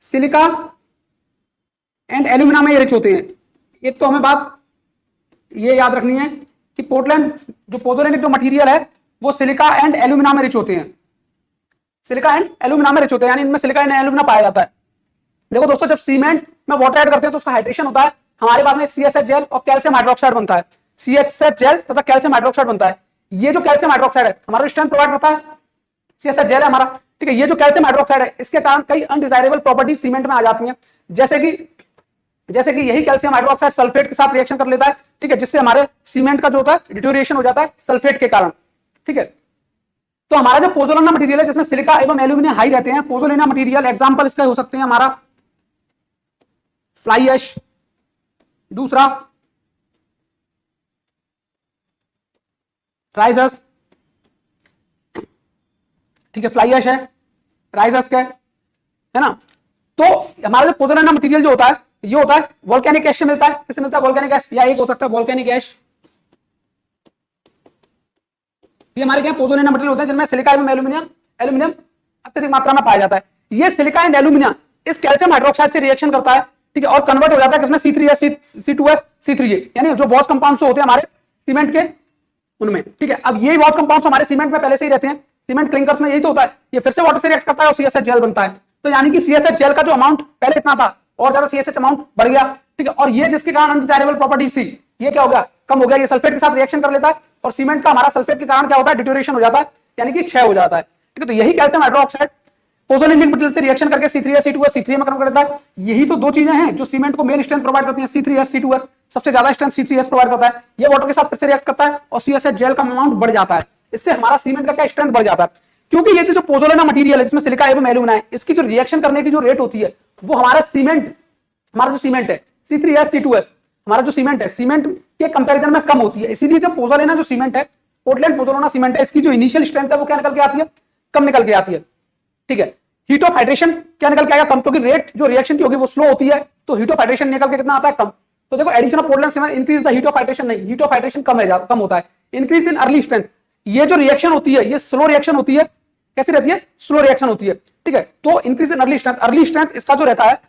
Silica and alumina में rich होते हैं। एक तो हमें बात ये याद रखनी है कि पोर्टलैंड जो पोजोलैनिक जो मटेरियल है वो सिलिका एंड एल्यूमिना में रिच होते हैं। सिलिका एंड एल्यूमिना में रिच होते हैं, यानी इनमें सिलिका एंड एल्यूमिना पाया जाता है। देखो दोस्तों, जब सीमेंट में वाटर ऐड करते हैं तो उसका हाइड्रेशन होता है, हमारे पास में एक CHH जेल और कैल्शियम हाइड्रोक्साइड बनता है। CHH जेल तथा कैल्शियम हाइड्रोक्साइड बनता है। ये जो कैल्शियम हाइड्रोक्साइड है हमारा स्ट्रेंथ प्रोवाइड करता है, CHH जेल है हमारा, ठीक है। ये जो कैल्शियम हाइड्रोक्साइड है इसके कारण कई अनडिजायरेबल प्रॉपर्टीज सीमेंट में आ जाती हैं, जैसे कि यही कैल्शियम हाइड्रोक्साइड सल्फेट के साथ रिएक्शन कर लेता है, ठीक है, जिससे हमारे सीमेंट का जो होता है डिटोरिएशन हो जाता है सल्फेट के कारण, ठीक है। तो हमारा जो पोजोलाना मटेरियल है जिसमें सिलिका एवं एल्यूमिनियम हाई रहते हैं, पोजोलाना मटेरियल एग्जांपल इसका हो सकते हैं हमारा फ्लाई ऐश, दूसरा राइजर्स, ठीक है, फ्लाई ऐश है, राइजर्स का है ना। तो हमारा जो पोजोलाना मटेरियल जो होता है ये होता है वोल्केनिक ऐश से मिलता है। किससे मिलता है? वोल्केनिक ऐश, या एक हो सकता है वोल्केनिक ऐश। ये हमारे क्या पोजोलाना मटेरियल होते हैं जिनमें सिलिका एवं एल्यूमिनियम अत्यधिक मात्रा में पाया जाता है। ये सिलिका एंड एल्यूमिनियम इस कैल्शियम हाइड्रोक्साइड से रिएक्शन करता है, ठीक है, और कन्वर्ट हो जाता है किसमें? C3S, C2S, C3A, यानी जो वॉच कंपाउंड्स होते हैं हमारे सीमेंट के उनमें, ठीक है। अब ये वॉच कंपाउंड्स हमारे सीमेंट में पहले से ही रहते हैं, सीमेंट क्लिंकर्स में यही तो होता है, ये फिर से वाटर से रिएक्ट करता है और CSH जेल बनता है। तो यानी कि CSH जेल का जो अमाउंट पहले इतना था और ज्यादा CSH अमाउंट बढ़ गया, ठीक है, और ये जिसके कारण अनडिजायरेबल प्रॉपर्टीज थी ये क्या हो गया? कम हो गया। ये सल्फेट के साथ रिएक्शन कर लेता है और सीमेंट का हमारा सल्फेट के कारण क्या होता है? डिटोरिएशन हो जाता है, यानी कि क्षय हो जाता है, ठीक है। तो यही कैल्शियम हाइड्रोक्साइड पोजोलैनिक मटेरियल से रिएक्शन करके C3S, C2S, C3A में कन्वर्ट कर देता है। यही तो दो चीजें हैं जो सीमेंट को मेन स्ट्रेंथ प्रोवाइड करती हैं। C3S, C2S सबसे ज्यादा स्ट्रेंथ C3S प्रोवाइड करता है, ये वाटर के साथ फिर से रिएक्ट करता है और CSH जेल का अमाउंट बढ़ जाता है। इससे हमारा सीमेंट का क्या स्ट्रेंथ बढ़ जाता है, क्योंकि ये जो पोजोलाना मटेरियल है जिसमें सिलिका एवं एल्यूमिना है, इसकी जो रिएक्शन करने की जो रेट होती है वो हमारा जो सीमेंट है C3S, C2S, हमारा जो सीमेंट है सीमेंट के कंपैरिजन में कम होती है। इसीलिए जब पोजोलाना जो सीमेंट है, पोर्टलैंड पोजोलाना सीमेंट है, इसकी जो इनिशियल स्ट्रेंथ है वो क्या निकल के आती है? कम निकल के आती है, ठीक है। हीट ऑफ हाइड्रेशन क्या निकल के आएगा? कम, क्योंकि रेट जो रिएक्शन की होगी वो स्लो होती है, तो हीट ऑफ हाइड्रेशन निकल के कितना आता है? कम। तो देखो, addition of Portland cement increase the heat of hydration, नहीं, हीट ऑफ हाइड्रेशन कम होता है। इंक्रीज इन अर्ली स्ट्रेंथ, ये जो रिएक्शन होती है ये स्लो रिएक्शन होती है। कैसी रहती है? स्लो रिएक्शन होती है, ठीक है। तो इंक्रीज इन अर्ली स्ट्रेंथ इसका जो रहता है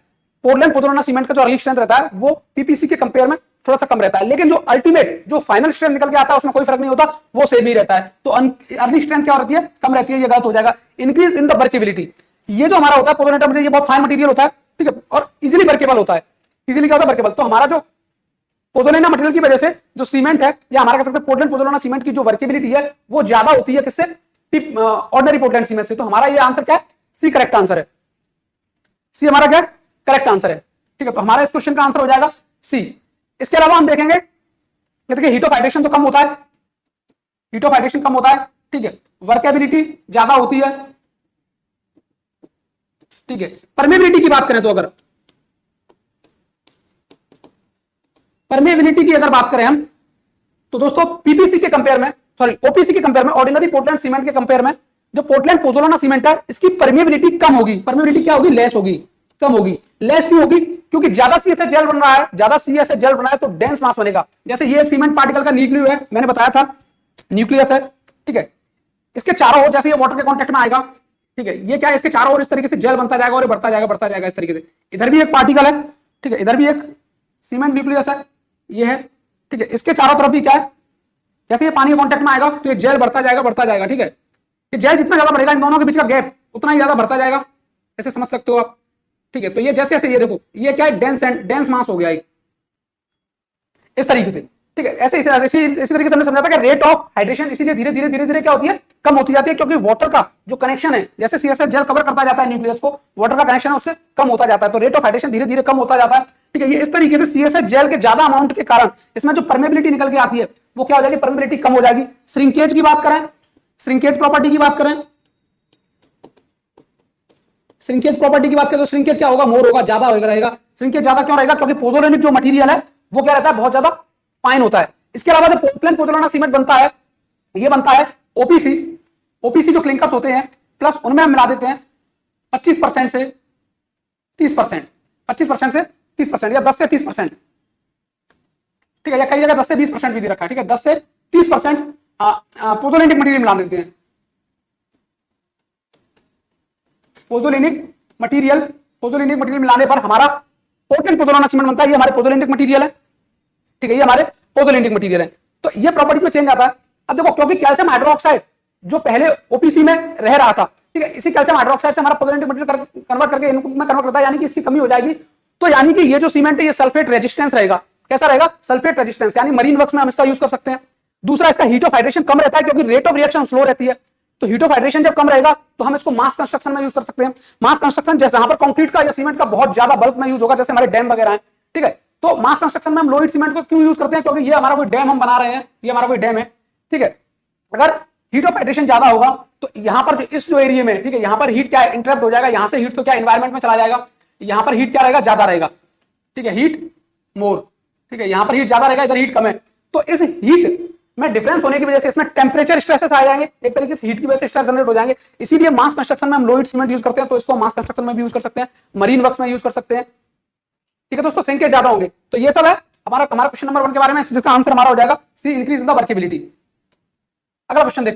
पोर्टलैंड पोजोलाना सीमेंट का जो अर्ली स्ट्रेंथ रहता है वो पीपीसी के कंपेयर में थोड़ा सा कम रहता है, लेकिन जो अल्टीमेट जो फाइनल स्ट्रेंथ निकल के आता है उसमें कोई फर्क नहीं होता, वो सेम ही रहता है। तो अर्ली स्ट्रेंथ क्या रहती है? कम रहती है, ये गलत हो जाएगा। इंक्रीज इन द वर्केबिलिटी, ये जो हमारा होता है पोजोलाना मटेरियल, ये बहुत फाइन मटेरियल होता है, ठीक है, और इजीली वर्केबल होता है। इजीली क्या होता है? वर्केबल। तो हमारा जो पोजोलाना मटेरियल की वजह से जो सीमेंट है, या हमारा कह सकते हैं पोर्टलैंड पोजोलाना सीमेंट की जो वर्केबिलिटी है वो ज्यादा होती है किससे? ऑर्डिनरी पोर्टलैंड सीमेंट से। तो हमारा ये आंसर क्या है? सी करेक्ट आंसर है। सी हमारा क्या है? करेक्ट आंसर है, ठीक है। तो हमारा इस क्वेश्चन का आंसर हो जाएगा सी। इसके अलावा हम देखेंगे, देखिए हीट ऑफ हाइड्रेशन तो कम होता है, हीट ऑफ हाइड्रेशन कम होता है, ठीक है, वर्केबिलिटी ज्यादा होती है, ठीक है। परमेबिलिटी की बात करें तो अगर परमेबिलिटी की अगर बात करें हम, तो दोस्तों पीपीसी के कंपेयर में, सॉरी ओपीसी के कंपेयर में, ऑर्डिनरी पोर्टलैंड सीमेंट के कंपेयर में जो पोर्टलैंड पोजोलाना सीमेंट है इसकी परमेबिलिटी कम होगी। परमेबिलिटी क्या होगी? लेस होगी, कम होगी। लेस क्यों होगी? क्योंकि ज्यादा CSH जेल बन रहा है, ज्यादा CSH जेल बन रहा है तो डेंस मास बनेगा। जैसे ये एक सीमेंट पार्टिकल का न्यूक्लियस है, मैंने बताया था न्यूक्लियस है, ठीक है। इसके चारों ओर जैसे ये वाटर के कांटेक्ट में आएगा, ठीक है, ये क्या है? इसके चारों ओर इस तरीके से जेल बनता जाएगा और ये बढ़ता जाएगा इस तरीके से। इधर भी एक पार्टिकल है, ठीक है, इधर भी एक सीमेंट न्यूक्लियस है, ये है, ठीक है। इसके चारों तरफ भी क्या है? जैसे ये पानी के कांटेक्ट में आएगा तो ये जेल बढ़ता जाएगा, ठीक है। ये जेल जितना ज्यादा बढ़ेगा इन दोनों के बीच का गैप उतना ही ज्यादा बढ़ता जाएगा, ऐसे समझ सकते हो आप, ठीक है। तो ये जैसे जैसे ये देखो, ये क्या है? डेंस मास हो गया इस तरीके से, ठीक है। ऐसे इसी तरीके से हमने समझा था कि रेट ऑफ हाइड्रेशन इसीलिए धीरे धीरे क्या होती है? कम होती जाती है, क्योंकि वाटर का जो कनेक्शन है, जैसे CSH जेल कवर करता जाता है न्यूक्लियस को, वाटर का कनेक्शन है उससे कम होता जाता है, तो रेट ऑफ हाइड्रेशन धीरे धीरे कम होता जाता है, ठीक है। ये इस तरीके से CSH जेल के ज्यादा अमाउंट के कारण इसमें जो परमेबिलिटी निकल के आती है वो क्या हो जाएगी? परमेबिलिटी कम हो जाएगी। श्रिंकेज की बात करें, श्रिंकेज प्रॉपर्टी की बात करें, श्रिंकेज प्रॉपर्टी की बात करें तो श्रिंकेज क्या होगा? मोर होगा, ज्यादा रहेगा। श्रिंकेज ज्यादा क्यों रहेगा? क्योंकि पोजोलैनिक जो मटेरियल है वो क्या रहता है? बहुत ज्यादा फाइन होता है। इसके अलावा जो पोर्टलैंड पोजोलाना सीमेंट बनता है, ये बनता है ओपीसी जो क्लिंकर्स होते हैं, प्लस उनमें हम मिला देते हैं 25% से 30%, 25% से 30% या 10 से 30%, ठीक है, या कई जगह 10 से 20% भी दे रखा है, ठीक है। 10 से 30% पोजोलैनिक मटेरियल मिला देते हैं, पोजोलैनिक मटेरियल पोजोलिनिक मटेरियल मिलाने पर हमारा पोर्टलैंड पोजोलाना सीमेंट बनता है। ये हमारे पोजोलिनिक मटेरियल है, ठीक है, ये हमारे पोजोलिनिक मटेरियल है। तो ये प्रॉपर्टी में चेंज आता है। अब देखो, क्योंकि कैल्शियम हाइड्रोक्साइड जो पहले ओपीसी में रह रहा था, ठीक है, इसी कैल्शियम हाइड्रोक्साइड से हमारा पोजोलिनिक मटेरियल कन्वर्ट करके इनको में कन्वर्ट करता है, यानी कि इसकी कमी हो जाएगी। तो यानी कि ये जो सीमेंट है ये सल्फेट रेजिस्टेंस रहेगा। कैसा रहेगा? सल्फेट रेजिस्टेंस, यानी मरीन वर्क्स में हम इसका यूज कर सकते हैं। दूसरा, इसका हीट ऑफ हाइड्रेशन कम रहता है, क्योंकि रेट ऑफ रिएक्शन स्लो रहती है। तो हीट ऑफ हाइड्रेशन जब कम रहेगा तो हम इसको मास कंस्ट्रक्शन में यूज कर सकते हैं। मास कंस्ट्रक्शन जैसे यहाँ पर कंक्रीट का या सीमेंट का बहुत ज्यादा बल्क में यूज होगा, जैसे हमारे डैम वगैरह है, ठीक है। तो मास कंस्ट्रक्शन में हम लोइड सीमेंट को क्यों यूज करते हैं? क्योंकि ये हमारा कोई डैम हम बना रहे हैं, ये हमारा कोई डैम है, ठीक है। अगर हीट ऑफ हाइड्रेशन ज्यादा होगा तो यहाँ पर इस जो एरिया में, ठीक है, यहाँ पर हीट क्या इंटरप्ट हो जाएगा, यहाँ से हीट तो क्या एनवायरमेंट में चला जाएगा, यहाँ पर हीट क्या रहेगा? ज्यादा रहेगा, ठीक है, हीट मोर, ठीक है, यहाँ पर हीट ज्यादा रहेगा, इधर हीट कम है। तो इस हीट में डिफरेंस होने की वजह से इसमें टेम्परेचर स्ट्रेसेस आ जाएंगे, एक तरीके से हीट की वजह से स्ट्रेस जनरेट हो जाएंगे। इसीलिए मास कंस्ट्रक्शन में हम लोइड सीमेंट यूज करते हैं। तो इसको मास कंस्ट्रक्शन में भी यूज कर सकते हैं, मरीन वर्क्स में यूज कर सकते हैं, ठीक है दोस्तों, श्रिंकेज ज्यादा होंगे। तो ये सब है हमारा क्वेश्चन नंबर 1 के बारे में, जिसका आंसर हमारा हो जाएगा सी, इंक्रीज इन द वर्केबिलिटी। अगला क्वेश्चन देखते हैं।